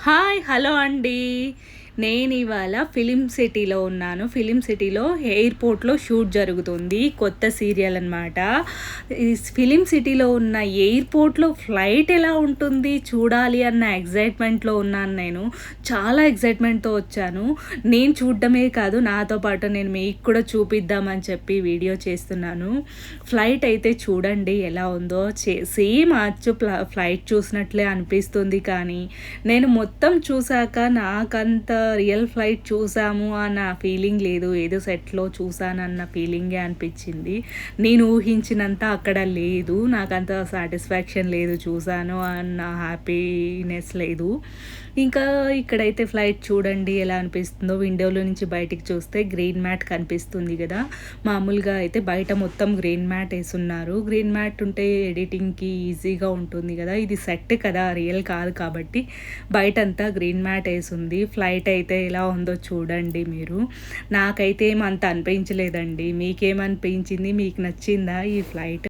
Hi! Hello అండి. నేనివాళ film సిటీలో ఉన్నాను. ఫిలిం సిటీలో ఎయిర్‌పోర్ట్‌లో షూట్ జరుగుతుంది. కొత్త సీరియల్ అనమాట. ఈ ఫిలిం సిటీలో ఉన్న ఎయిర్‌పోర్ట్‌లో ఫ్లైట్ ఎలా ఉంటుంది చూడాలి అన్న ఎక్సైట్‌మెంట్‌లో ఉన్నాను నేను. చాలా ఎక్సైట్‌మెంట్‌తో వచ్చాను. నేను చూడడమే కాదు, నాతో పాటు నేను మీకు కూడా చూపిద్దామని చెప్పి వీడియో చేస్తున్నాను. ఫ్లైట్ అయితే చూడండి ఎలా ఉందో. సేమ్ అచ్చు ఫ్లైట్ చూసినట్లే అనిపిస్తుంది, కానీ నేను మొత్తం చూసాక నాకంత రియల్ ఫ్లైట్ చూసాము అన్న ఫీలింగ్ లేదు. ఏదో సెట్‌లో చూసానన్న ఫీలింగే అనిపించింది. నేను ఊహించినంత అక్కడ లేదు. నాకంత సాటిస్ఫాక్షన్ లేదు, చూసాను అన్న హ్యాపీనెస్ లేదు. ఇంకా ఇక్కడైతే ఫ్లైట్ చూడండి ఎలా అనిపిస్తుందో. విండోలో నుంచి బయటికి చూస్తే గ్రీన్ మ్యాట్ కనిపిస్తుంది గదా! మామూలుగా అయితే బయట మొత్తం గ్రీన్ మ్యాట్ ఏసున్నారు. గ్రీన్ మ్యాట్ ఉంటే ఎడిటింగ్‌కి ఈజీగా ఉంటుంది గదా! ఇది సెట్ కదా! రియల్ కాదు కాబట్టి బయటంతా గ్రీన్ మ్యాట్ ఏసుంది. ఫ్లైట్ అయితే ఎలా ఉందో చూడండి మీరు. నాకైతే ఏమి అంత అనిపించలేదండి. మీకేమనిపించింది? మీకు నచ్చిందా ఈ ఫ్లైట్?